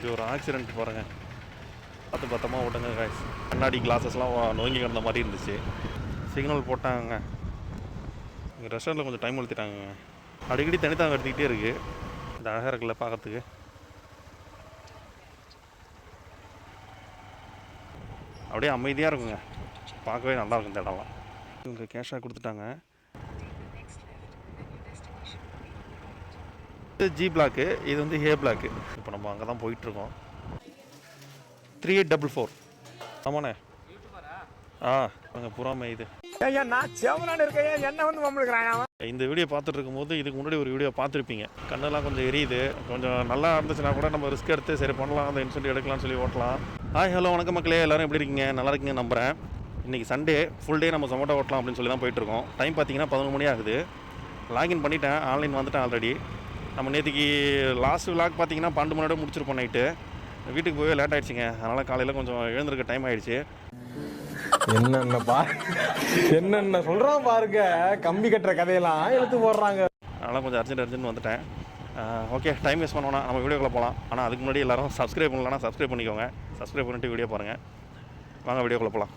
இது ஒரு ஆக்சிடென்ட் பாருங்கள், பார்த்து பத்திரமா ஓட்டுங்க காய்ஸ். கண்ணாடி கிளாஸஸ்லாம் நோங்கி கிடந்த மாதிரி இருந்துச்சு. சிக்னல் போட்டாங்க. இங்கே ரெஸ்டாரண்ட்டில் கொஞ்சம் டைம் எடுத்துட்டாங்க. அடிக்கடி தனித்தாங்க எடுத்துக்கிட்டே இருக்குது. இது அழகாக இருக்குல்ல பார்க்கறதுக்கு. அப்படியே அமைதியாக இருக்குங்க, பார்க்கவே நல்லாயிருக்கும் இந்த இடம்லாம். இவங்க கேஷாக கொடுத்துட்டாங்க. இது ஜி பிளாக்கு, இது வந்து ஏ பிளாக்கு. இப்போ நம்ம அங்கே தான் போயிட்டுருக்கோம். 3844. ஆமாண்ணே. அங்கே புறாமை இது. இந்த வீடியோ பார்த்துட்டு இருக்கும்போது இதுக்கு முன்னாடி ஒரு வீடியோ பார்த்துருப்பீங்க. கண்ணெல்லாம் கொஞ்சம் எரியுது. கொஞ்சம் நல்லா இருந்துச்சுன்னா கூட நம்ம ரிஸ்க் எடுத்து சரி பண்ணலாம், அந்த இன்சென்ட் எடுக்கலாம்னு சொல்லி ஓட்டலாம். ஹாய் ஹலோ வணக்கம் மக்களே, எல்லோரும் எப்படி இருக்கீங்க? நல்லா இருக்கீங்க நம்புகிறேன். இன்றைக்கி சண்டே, ஃபுல் டே நம்ம சொமேட்டோ ஓட்டலாம் அப்படின்னு சொல்லி தான் போயிட்டுருக்கோம். டைம் பார்த்தீங்கன்னா 11 மணி ஆகுது. லாகின் பண்ணிட்டேன், ஆன்லைன் வந்துட்டேன் ஆல்ரெடி. நம்ம நேற்றுக்கு லாஸ்ட் விளாக் பார்த்தீங்கன்னா 12 மணியோட முடிச்சிருப்போம் நைட்டு. வீட்டுக்கு போய் லேட் ஆகிடுச்சிங்க, அதனால் காலையில் கொஞ்சம் எழுந்திருக்க டைம் ஆகிடுச்சு. என்னென்ன சொல்கிறான் பாருங்க, கம்பி கட்டுற கதையெல்லாம் எடுத்து போடுறாங்க. அதனால் கொஞ்சம் அர்ஜென்ட் வந்துட்டேன். ஓகே, டைம் வேஸ்ட் பண்ணோன்னா நம்ம வீடியோக்குள்ளே போகலாம். ஆனால் அதுக்கு முன்னாடி எல்லோரும் சப்ஸ்கிரைப் பண்ணலன்னா சப்ஸ்கிரைப் பண்ணிக்கோங்க. சப்ஸ்கிரைப் பண்ணிட்டு வீடியோ பாருங்கள். வாங்க வீடியோக்குள்ளே போகலாம்.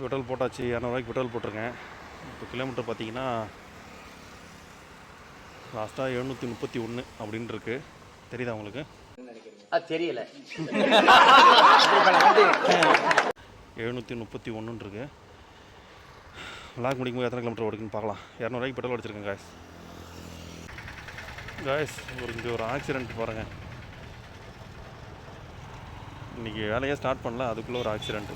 பெட்ரோல் போட்டாச்சு, 200 ரூபாய்க்கு பெட்ரோல் போட்டிருக்கேன். இப்போ கிலோமீட்டர் பார்த்தீங்கன்னா லாஸ்ட்டாக 731 அப்படின்னு இருக்கு. தெரியுதா உங்களுக்கு? தெரியல. 731 இருக்கு. லாக் முடிக்கும்போது எத்தனை கிலோமீட்டர் ஓடுக்குன்னு பார்க்கலாம். 200 ரூபாய்க்கு பெட்ரோல் அடிச்சிருக்கேன் காய்ஸ். இங்கே ஒரு ஆக்சிடென்ட் பாருங்கள். இன்றைக்கி வேலையே ஸ்டார்ட் பண்ணல, அதுக்குள்ளே ஒரு ஆக்சிடென்ட்.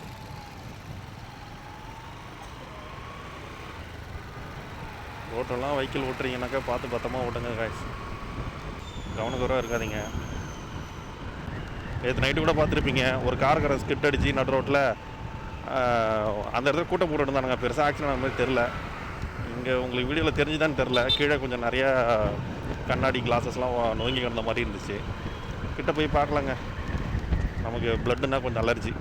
ரோட்டெல்லாம் வெஹிக்கிள் ஓட்டுறீங்கன்னாக்கா பார்த்து பத்திரமா ஓட்டுங்க காய்ஸ். கவனக்குறைவாக இருக்காதீங்க. நேற்று நைட்டு கூட பார்த்துருப்பீங்க, ஒரு கார்கார ஸ்கிட் அடித்து நடு ரோட்டில் அந்த இடத்துல கூட்டம் போட்டு இருந்தானுங்க. பெருசாக ஆக்சிடென்ட் அந்த மாதிரி தெரில. இங்கே உங்களுக்கு வீடியோவில் தெரிஞ்சுதான்னு தெரில, கீழே கொஞ்சம் நிறையா கண்ணாடி கிளாஸஸ்லாம் நோங்கி கிடந்த மாதிரி இருந்துச்சு. கிட்ட போய் பார்க்கலாங்க. நமக்கு பிளட்டுன்னா கொஞ்சம் அலர்ஜி.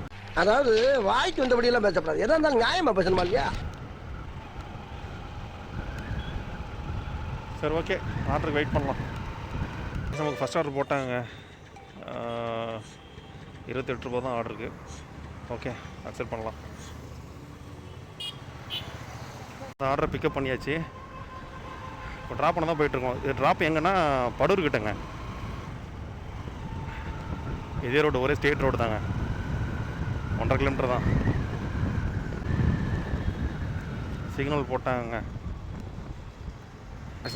அதாவது வாய்க்கு வந்தபடியெல்லாம் பேசப்படாது, எதா இருந்தாலும் நியாயமாக பேசணுமா இல்லையா? சரி, ஓகே, ஆர்டருக்கு வெயிட் பண்ணலாம். நமக்கு ஃபஸ்ட் ஆர்டர் போட்டாங்க, 28 ரூபா தான் ஆர்டருக்கு. ஓகே, அக்செப்ட் பண்ணலாம். அந்த ஆர்டரை பிக்கப் பண்ணியாச்சு. இப்போ ட்ராப் பண்ண தான் போயிட்டுருக்கோம். இது ட்ராப் எங்கன்னா படூர் கிட்டங்க. இதே ரோடு, ஒரே ஸ்டேட் ரோடு தாங்க. 1.5 கிலோமீட்டர் தான். சிக்னல் போட்டாங்க.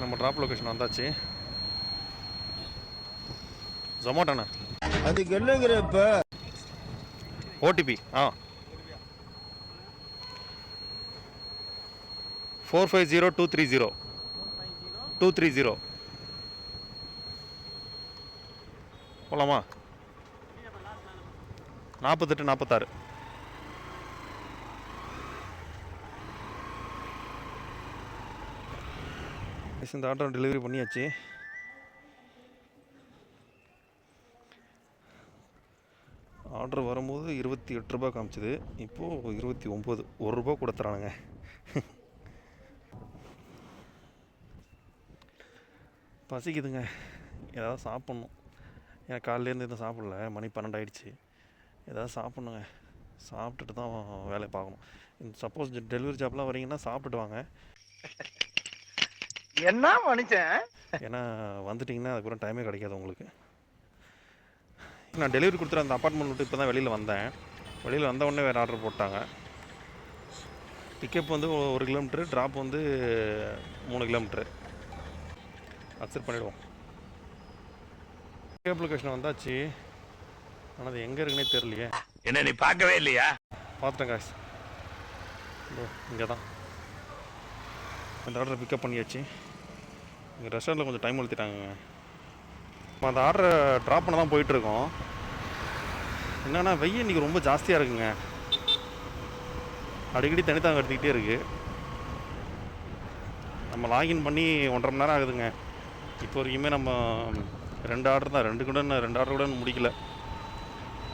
நம்ம ட்ராப் லொக்கேஷன் வந்தாச்சு. ஜொமேட்டோண்ணா. அதுக்கு என்னங்கிற இப்போ ஓடிபி 450230 போகலாமா? 4846. இந்த ஆர்டர் டெலிவரி பண்ணியாச்சு. ஆர்டர் வரும்போது 28 ரூபா காமிச்சிது, இப்போது 29. 1 ரூபா கொடுத்துறானுங்க. பசிக்குதுங்க, ஏதாவது சாப்பிட்ணும். ஏன் காலையிலேருந்து எதுவும் சாப்பிடல, மணி 12 ஆகிடுச்சு. ஏதாவது சாப்பிட்ணுங்க. சாப்பிட்டுட்டு தான் வேலையை பார்க்கணும். சப்போஸ் டெலிவரி ஜாப்லாம் வரீங்கன்னா சாப்பிட்டுட்டு வாங்க. என்ன மனுஷன்? ஏன்னா வந்துட்டிங்கன்னா அதுக்கப்புறம் டைமே கிடைக்காது உங்களுக்கு. நான் டெலிவரி கொடுத்துட்டு அந்த அப்பார்ட்மெண்ட் விட்டு இப்போ தான் வெளியில் வந்தேன். வெளியில் வந்த உடனே வேறு ஆர்டர் போட்டாங்க. பிக்கப் வந்து 1 கிலோமீட்ரு, ட்ராப் வந்து 3 கிலோமீட்ரு. அக்செப்ட் பண்ணிவிடுவோம். பிக்கப் லொக்கேஷன் வந்தாச்சு, ஆனால் அது எங்கே இருக்குன்னே தெரியலையே. என்ன நீ பார்க்கவே இல்லையா? பார்த்துட்டேன் காய்ஸ், இங்கே தான். அந்த ஆர்டரை பிக்கப் பண்ணியாச்சு. இங்கே ரெஸ்டாரண்ட்டில் கொஞ்சம் டைம் எடுத்துட்டாங்க. நம்ம அந்த ஆர்டரை ட்ராப் பண்ண தான் போயிட்டுருக்கோம். என்னென்னா வெயில் இன்றைக்கி ரொம்ப ஜாஸ்தியாக இருக்குங்க. அடிக்கடி தனித்தாங்க எடுத்துக்கிட்டே இருக்குது. நம்ம லாகின் பண்ணி 1.5 மணி நேரம் ஆகுதுங்க. இப்போ வரைக்குமே நம்ம 2 ஆர்டர் தான், 2 ஆர்டர் கூட முடிக்கல.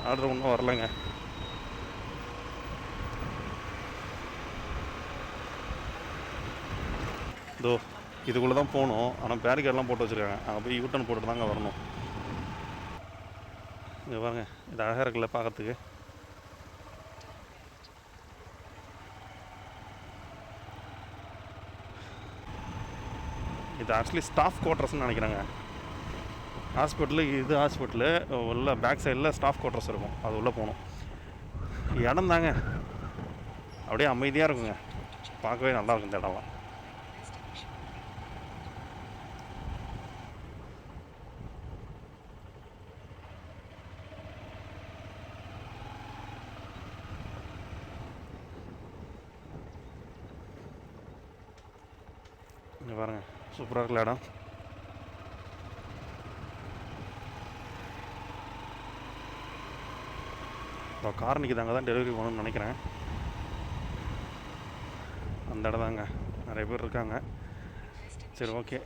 ஆர்டர் ஒன்றும் வரலைங்க. இதோ இதுக்குள்ளே தான் போகணும். ஆனால் பேரிகேட்லாம் போட்டு வச்சுருக்காங்க. அங்கே போய் யூட்டன் போட்டுட்டு தாங்க வரணும். இங்கே பாருங்க, இது அழகாக இருக்குல்ல பார்க்கறதுக்கு. இது ஆக்சுவலி ஸ்டாஃப் குவார்ட்டர்ஸ்னு நினைக்கிறாங்க. இது ஹாஸ்பிட்டலு உள்ள பேக் சைடில் ஸ்டாஃப் குவார்ட்டர்ஸ் இருக்கும். அது உள்ளே போகணும். இடம் தாங்க அப்படியே அமைதியாக இருக்குங்க. பார்க்கவே நல்லாயிருக்கும் இந்த இடம்லாம். இங்கே பாருங்கள், சூப்பராக இருக்குல்ல இடம். இப்போ கார் நிற்கிது, அங்கே தான் டெலிவரி பண்ணணும்னு நினைக்கிறேன். அந்த இடம் தாங்க, நிறைய பேர் இருக்காங்க. சரி, ஓகே,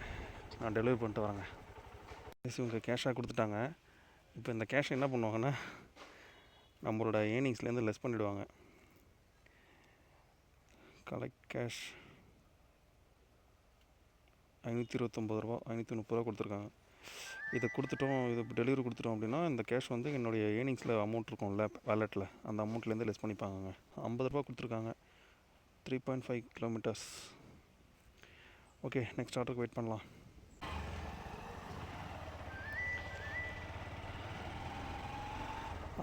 நான் டெலிவரி பண்ணிட்டு வரேங்க. இவங்க கேஷாக கொடுத்துட்டாங்க. இப்போ இந்த கேஷை என்ன பண்ணுவாங்கன்னா நம்மளோட ஏர்னிங்ஸ்லேருந்து லெஸ் பண்ணிவிடுவாங்க. கலெக்ட் கேஷ் 529 ரூபா, 530 ரூபா கொடுத்துருக்காங்க. இதை கொடுத்துட்டோம், இது டெலிவரி கொடுத்துட்டோம் அப்படின்னா இந்த கேஷ் வந்து என்னுடைய ஏர்னிங்ஸில் அமௌண்ட் இருக்கும்ல வேலெட்டில், அந்த அமௌண்ட்லேருந்து லெஸ் பண்ணிப்பாங்க. 50 ரூபா கொடுத்துருக்காங்க. 3.5 கிலோமீட்டர்ஸ். ஓகே, நெக்ஸ்ட் ஆர்டருக்கு வெயிட் பண்ணலாம்.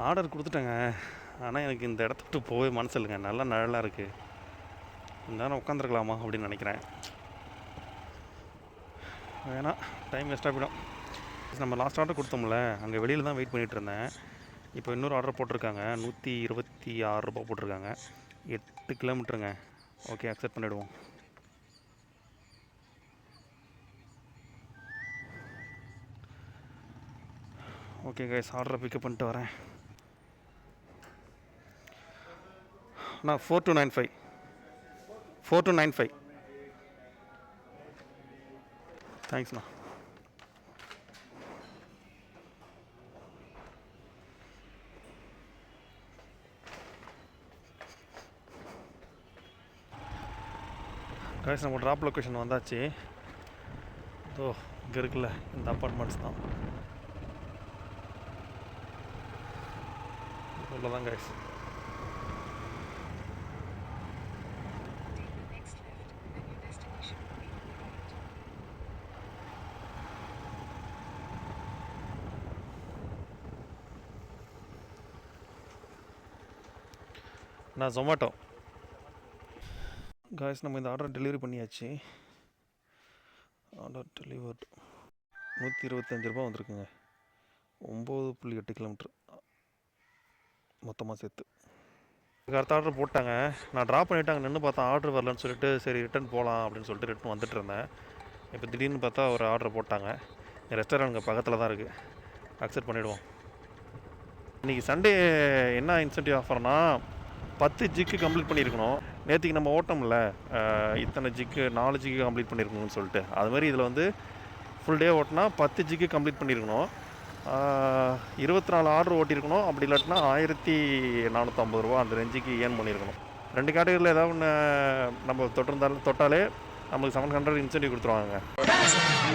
ஆர்டர் கொடுத்துட்டேங்க. ஆனால் எனக்கு இந்த இடத்த விட்டு போகவே மனசு இல்லைங்க. நல்லா நிழலாக இருக்குது. இந்த நேரம் உட்காந்துருக்கலாமா அப்படின்னு நினைக்கிறேன். வேணாம், டைம் வேஸ்ட்டாக போயிடும். நம்ம லாஸ்ட் ஆர்டர் கொடுத்தோம்ல, அங்கே வெளியில் தான் வெயிட் பண்ணிகிட்டு இருந்தேன். இப்போ இன்னொரு ஆர்டர் போட்டிருக்காங்க. 126 ரூபா போட்டிருக்காங்க. 8 கிலோமீட்டருங்க. ஓகே, அக்செப்ட் பண்ணிவிடுவோம். ஓகே கைஸ், ஆர்டரை பிக்கப் பண்ணிட்டு வரேன். நான் 4295 4295. தேங்க்ஸ்ண்ணா. கைஸ், நம்ம ட்ராப் லொக்கேஷன் வந்தாச்சு. ஓ, இங்கே இருக்குல்ல இந்த அப்பார்ட்மெண்ட்ஸ் தான். இவ்வளோதான் கைஸ். நான் ஜொமேட்டோ. காய்ஸ், நம்ம இந்த ஆர்டர் டெலிவரி பண்ணியாச்சு. ஆர்டர் டெலிவர்டு 125 ரூபா வந்திருக்குங்க. 9.8 கிலோமீட்ரு மொத்தமாக சேர்த்து. அடுத்த ஆர்டர் போட்டாங்க. நான் ட்ராப் பண்ணிவிட்டு நின்று பார்த்தா ஆர்டர் வரலன்னு சொல்லிட்டு சரி ரிட்டன் போகலாம் அப்படின்னு சொல்லிட்டு ரிட்டன் வந்துட்டு இருந்தேன். இப்போ திடீர்னு பார்த்தா ஒரு ஆர்டர் போட்டாங்க. ரெஸ்டாரண்ட் இங்கே பக்கத்தில் தான் இருக்குது. அக்செப்ட் பண்ணிவிடுவோம். இன்றைக்கி சண்டே என்ன இன்சென்டிவ் ஆஃபர்னா 10 ஜிக்கு கம்ப்ளீட் பண்ணியிருக்கணும். நேற்றுக்கு நம்ம ஓட்டோம்ல, இத்தனை ஜிக்கு 4 ஜிக்கு கம்ப்ளீட் பண்ணியிருக்கணும்னு சொல்லிட்டு, அதுமாதிரி இதில் வந்து ஃபுல் டே ஓட்டினா 10 ஜிக்கு கம்ப்ளீட் பண்ணியிருக்கணும். 24 ஆர்டர் ஓட்டியிருக்கணும். அப்படி இல்லாட்டினா 1450 ரூபா அந்த ரேஞ்சுக்கு ஏர்ன் பண்ணியிருக்கணும். 2 கேட்டகரியில் ஏதாவது ஒன்று நம்ம தொட்டாலே நமக்கு 700 இன்சென்டிவ் கொடுத்துருவாங்க.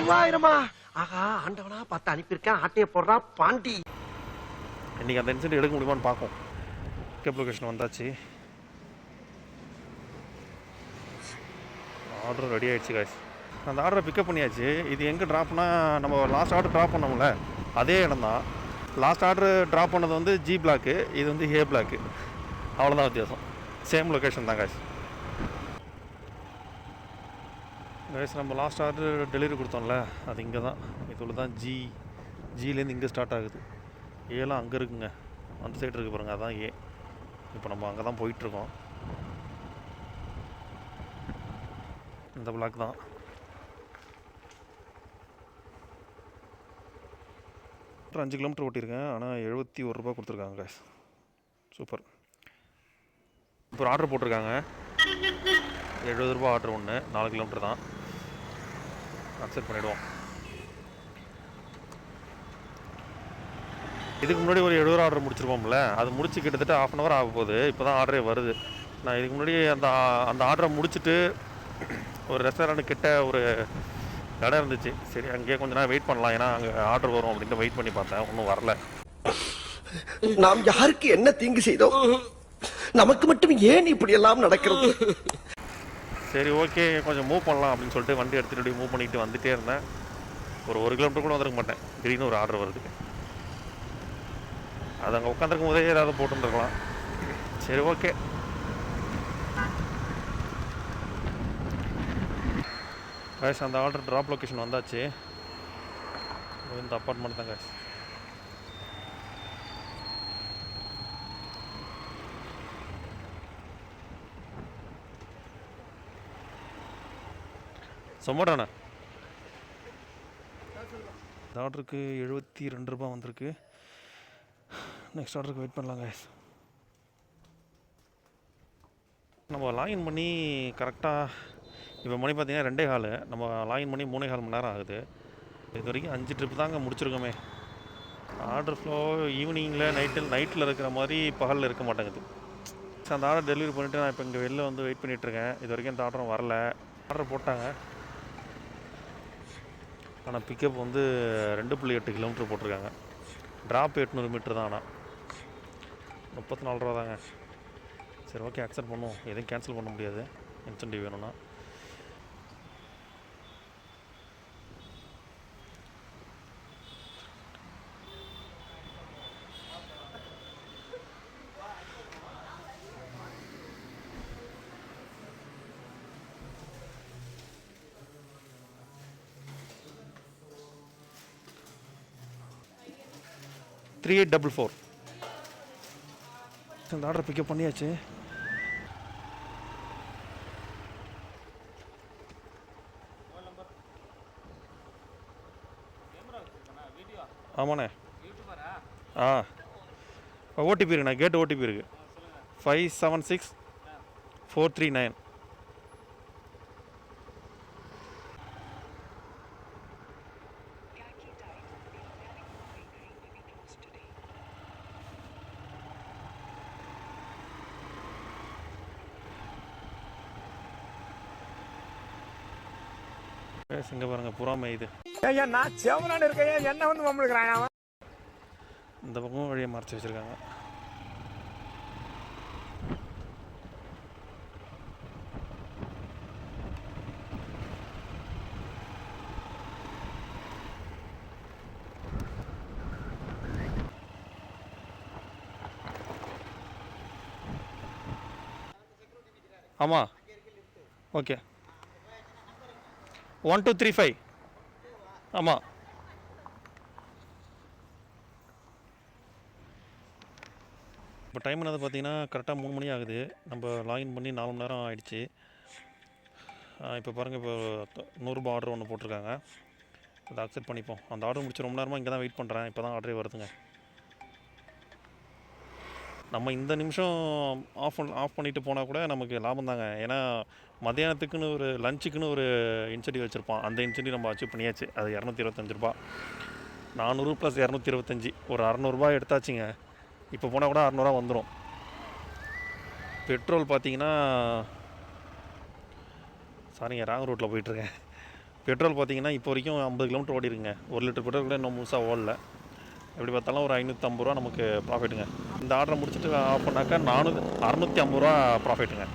3000மா? ஆஹா, ஆண்டவனா பார்த்து அனுப்பியிருக்கேன். ஆட்டையை போடுறா பாண்டி. இன்றைக்கி அந்த இன்சென்டிவ் எடுக்க முடியுமான்னு பார்ப்போம். பிக்கப் லொக்கேஷன் வந்தாச்சு. ஆர்டர் ரெடி ஆகிடுச்சு காய்ஸ். அந்த ஆர்டரை பிக்கப் பண்ணியாச்சு. இது எங்கே ட்ராப்னா, நம்ம லாஸ்ட் ஆர்டர் ட்ராப் பண்ணோம்ல அதே இடம் தான். லாஸ்ட் ஆர்டர் ட்ராப் பண்ணது வந்து ஜி பிளாக்கு, இது வந்து ஏ பிளாக்கு. அவ்வளோதான் வித்தியாசம். சேம் லொக்கேஷன் தான் காய்ஸ். காய்ஸ், நம்ம லாஸ்ட் ஆர்டர் டெலிவரி கொடுத்தோம்ல அது இங்கே தான். இதில் தான் ஜிலேருந்து இங்கே ஸ்டார்ட் ஆகுது. ஏலாம் அங்கே இருக்குங்க, அந்த சைடு இருக்குது பாருங்க, அதான் ஏ. இப்போ நம்ம அங்கே தான் போயிட்டுருக்கோம். இந்த பிளாக் தான். ஒரு 5 கிலோமீட்டர் ஓட்டியிருக்கேன். ஆனால் 71 ரூபா கொடுத்துருக்காங்க காய்ஸ். சூப்பர். இப்போ ஒரு ஆர்டர் போட்டிருக்காங்க. 70 ரூபா ஆர்டர் ஒன்று, 4 கிலோமீட்டர் தான். அக்செப்ட் பண்ணிவிடுவோம். இதுக்கு முன்னாடி ஒரு 70 ஆர்டர் முடிச்சிருப்போம்ல, அது முடிச்சு கிட்டத்தட்ட 1/2 hour ஆக போகுது. இப்போ தான் ஆர்டரே வருது. நான் இதுக்கு முன்னாடி அந்த ஆர்டரை முடிச்சுட்டு ஒரு ரெஸ்டாரண்ட் கிட்ட ஒரு கடை இருந்துச்சு. சரி அங்கேயே கொஞ்ச நேரம் வெயிட் பண்ணலாம், ஏன்னா அங்கே ஆர்டர் வரும் அப்படின்ட்டு வெயிட் பண்ணி பார்த்தேன். ஒன்றும் வரல. நாம் யாருக்கு என்ன தீங்கு செய்தோம்? நமக்கு மட்டும் ஏன் இப்படி எல்லாம் நடக்கிறது? சரி ஓகே, கொஞ்சம் மூவ் பண்ணலாம் அப்படின்னு சொல்லிட்டு வண்டி எடுத்துகிட்டு மூவ் பண்ணிட்டு வந்துகிட்டே இருந்தேன். ஒரு கிலோமீட்டர் கூட வந்துருக்க மாட்டேன், திடீர்னு ஒரு ஆர்டர் வருது. அது அங்கே உட்காந்துருக்கும் போதே ஏதாவது போட்டுருக்கலாம். சரி ஓகே. கேஷ் அந்த ஆர்டர் ட்ராப் லொக்கேஷன் வந்தாச்சு. இந்த அப்பார்ட்மெண்ட் தான் கேஷ். சொம்மடாண்ணா இந்த ஆர்டருக்கு 72 ரூபா வந்திருக்கு. நெக்ஸ்ட் ஆர்டருக்கு வெயிட் பண்ணலாம் கேஷ். நம்ம லாகின் பண்ணி கரெக்டாக இப்போ மணி பார்த்தீங்கன்னா 2:15. நம்ம லாகின் பண்ணி 3.25 மணி நேரம் ஆகுது. இது வரைக்கும் 5 ட்ரிப் தாங்க முடிச்சிருக்கோமே. ஆர்டர் ஃப்ளோ ஈவினிங்கில் நைட்டில் இருக்கிற மாதிரி பகலில் இருக்க மாட்டேங்குது. அந்த ஆர்டர் டெலிவரி பண்ணிவிட்டு நான் இப்போ இங்கே வெளில வந்து வெயிட் பண்ணிகிட்ருக்கேன். இது வரைக்கும் இந்த ஆர்டரும் வரல. ஆர்டர் போட்டாங்க, ஆனால் பிக்கப் வந்து 2.8 கிலோமீட்டர் போட்டிருக்காங்க. ட்ராப் 800 மீட்டர் தான். ஆனால் 34 ரூபா தாங்க. சரி ஓகே, அக்செப்ட் பண்ணுவோம். எதுவும் கேன்சல் பண்ண முடியாது, இன்சென்டிவ் வேணும்னா. த்ரீ 844. இந்த ஆர்டர் பிக்கப் பண்ணியாச்சு. ஆமாண்ணே. ஓடிபி இருக்குண்ணா, கேட் ஓடிபி இருக்குது 576439. இங்க பாருங்க, புறாமை இது. நான் செவனான்னு இருக்கேன், என்ன வந்து மம்மளுக்குறான் அவன். இந்த பக்கமும் வழியை மறைச்சி வச்சிருக்காங்க. ஆமாம் ஓகே. 1235. ஆமாம். இப்போ டைம் என்னது பார்த்தீங்கன்னா கரெக்டாக 3 மணி ஆகுது. நம்ம லாகின் பண்ணி 4 மணி நேரம் ஆகிடுச்சு. இப்போ பாருங்கள், இப்போ 100 ரூபா ஆர்டர் ஒன்று போட்டிருக்காங்க. அதை அக்செப்ட் பண்ணிப்போம். அந்த ஆர்டர் முடிச்சு ரொம்ப நேரமாக இங்கே தான் வெயிட் பண்ணுறேன். இப்போ தான் ஆர்டரே வருதுங்க. நம்ம இந்த நிமிஷம் ஆஃப் பண்ணிவிட்டு போனால் கூட நமக்கு லாபம் தாங்க. ஏன்னா மத்தியானத்துக்குன்னு ஒரு லஞ்சுக்குன்னு ஒரு இன்சென்டிவ் வச்சுருப்பான். அந்த இன்சென்டிவ் நம்ம அச்சீவ் பண்ணியாச்சு. அது 225 ரூபா. 400 + 225 ஒரு 600 எடுத்தாச்சுங்க. இப்போ போனால் கூட 600 வந்துடும். பெட்ரோல் பார்த்தீங்கன்னா, சாரிங்க ராங் ரூட்டில் போயிட்டுருக்கேன். பெட்ரோல் பார்த்தீங்கன்னா இப்போ வரைக்கும் 50 கிலோமீட்டர் ஓடிருங்க. 1 லிட்டர் பெட்ரோல் கூட இன்னும் முழுசாக ஓடல. எப்படி பார்த்தாலும் ஒரு 550 ரூபா நமக்கு ப்ராஃபிட்டுங்க. இந்த ஆர்டரை முடிச்சுட்டு ஆஃப் பண்ணாக்கா 650 ரூபா ப்ராஃபிட்டுங்க.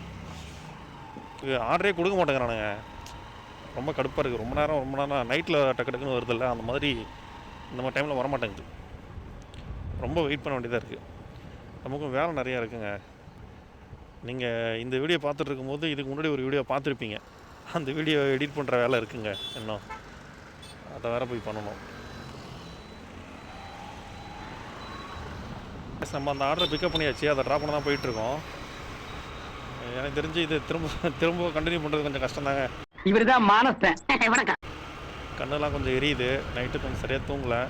ஆர்டரே கொடுக்க மாட்டேங்கிறானுங்க. ரொம்ப கடுப்பாக இருக்குது. ரொம்ப நேரம் நைட்டில் டக்கு டக்குன்னு வருதில்ல, அந்த மாதிரி இந்த மாதிரி டைமில் வரமாட்டேங்குது. ரொம்ப வெயிட் பண்ண வேண்டியதாக இருக்குது. நமக்கும் வேலை நிறையா இருக்குங்க. நீங்கள் இந்த வீடியோ பார்த்துட்டு இருக்கும்போது இதுக்கு முன்னாடி ஒரு வீடியோ பார்த்துருப்பீங்க. அந்த வீடியோ எடிட் பண்ணுற வேலை இருக்குங்க இன்னும். அதை வேறு போய் பண்ணணும். நம்ம அந்த ஆர்டரை பிக்கப் பண்ணியாச்சு. அதை ட்ராப் பண்ண தான் போயிட்டுருக்கோம். எனக்கு தெரிஞ்சு இது திரும்ப கண்டினியூ பண்ணுறது கொஞ்சம் கஷ்டம் தாங்க. இவர் தான் மானஸ்தன். வணக்கம். கண்ணெல்லாம் கொஞ்சம் எரியுது. நைட்டு கொஞ்சம் சரியாக தூங்கலை.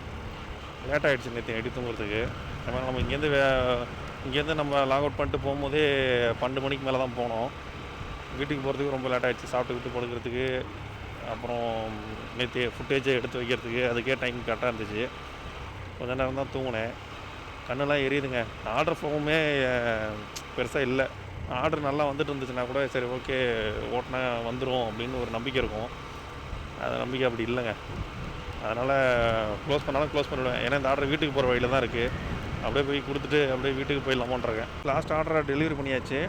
லேட் ஆகிடுச்சு நேற்று நைட்டு தூங்குறதுக்கு. அதனால் நம்ம இங்கேருந்து நம்ம லாக் அவுட் பண்ணிட்டு போகும்போதே 12 மணிக்கு மேலே தான் போனோம். வீட்டுக்கு போகிறதுக்கு ரொம்ப லேட் ஆகிடுச்சு. சாப்பிட்டுக்கிட்டு படுக்கிறதுக்கு, அப்புறம் நேற்று ஃபுட்டேஜை எடுத்து வைக்கிறதுக்கு அதுக்கே டைம் கரெக்டாக இருந்துச்சு. கொஞ்ச நேரம் தான் தூங்கினேன். கண்ணெல்லாம் எரியுதுங்க. ஆர்டர் ஃப்ளோவுமே பெருசாக இல்லை. ஆர்டர் நல்லா வந்துட்டு இருந்துச்சுன்னா கூட சரி ஓகே ஓட்டினா வந்துடும் அப்படின்னு ஒரு நம்பிக்கை இருக்கும். அது நம்பிக்கை அப்படி இல்லைங்க. அதனால் க்ளோஸ் பண்ணாலும் க்ளோஸ் பண்ணிவிடுவேன். ஏன்னா இந்த ஆர்டர் வீட்டுக்கு போகிற வழியில் தான் இருக்குது. அப்படியே போய் கொடுத்துட்டு அப்படியே வீட்டுக்கு போயிடலாமான்ருக்கேன். லாஸ்ட் ஆர்டரை டெலிவரி பண்ணியாச்சு.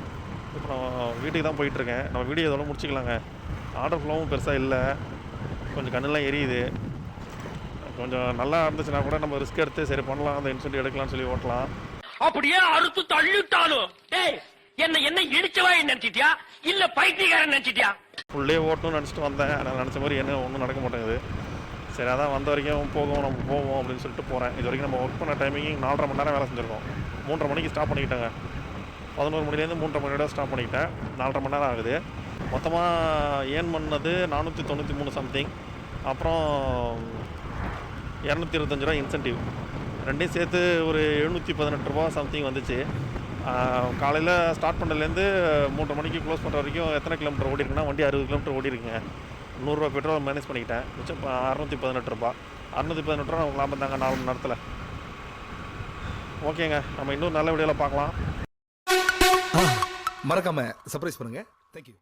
இப்போ நான் வீட்டுக்கு தான் போயிட்டுருக்கேன். நம்ம வீடியோ இதோட முடிச்சிக்கலாங்க. ஆர்டர் ஃப்ளோவும் பெருசாக இல்லை. கொஞ்சம் கண்ணெல்லாம் எரியுது. கொஞ்சம் நல்லா இருந்துச்சுன்னா கூட நம்ம ரிஸ்க் எடுத்து சரி பண்ணலாம், அந்த இன்சென்டிவ் எடுக்கலாம்னு சொல்லி ஓட்டலாம். அப்படியே அறுத்து தள்ளிட்டாலும் என்ன இடிச்சவா நினைச்சிட்டியா இல்ல பைத்தியக்காரன் நினைச்சிட்டியா? ஃபுல்லே ஓட்டணும்னு நினச்சிட்டு வந்தேன். நான் நினச்ச மாதிரி என்ன ஒன்றும் நடக்க மாட்டேங்குது. சரி அதான் வந்த வரைக்கும் நம்ம போவோம் அப்படின்னு சொல்லிட்டு போகிறேன். இது வரைக்கும் நம்ம ஒர்க் பண்ண டைமிங் 4.5 மணி நேரம் வேலை செஞ்சுருக்கோம். 3:30 மணிக்கு ஸ்டாப் பண்ணிக்கிட்டேங்க. 11 மணிலேருந்து 3:30 மணியோட ஸ்டாப் பண்ணிக்கிட்டேன். 4.5 மணி நேரம் ஆகுது. மொத்தமாக ஏர்ன் பண்ணது 493 சம்திங். அப்புறம் 225 ரூபா இன்சென்டிவ். ரெண்டையும் சேர்த்து ஒரு 718 ரூபா சம்திங் வந்துச்சு. காலையில் ஸ்டார்ட் பண்ணதுலேருந்து 3:30 மணிக்கு க்ளோஸ் பண்ணுற வரைக்கும் எத்தனை கிலோமீட்டர் ஓடி இருக்குன்னா வண்டி 60 கிலோமீட்டர் ஓடி இருக்குங்க. 100 ரூபா பெட்ரோல் மேனேஜ் பண்ணிக்கிட்டேன். மிச்சம் 618 ரூபா. 618 ரூபா நமக்கு லாபம் தாங்க 4 மணி நேரத்தில். ஓகேங்க, நம்ம இன்னும் நல்ல வீடியோவில் பார்க்கலாம். மறக்காம சர்ப்ரைஸ் பண்ணுங்க. தேங்க்யூ.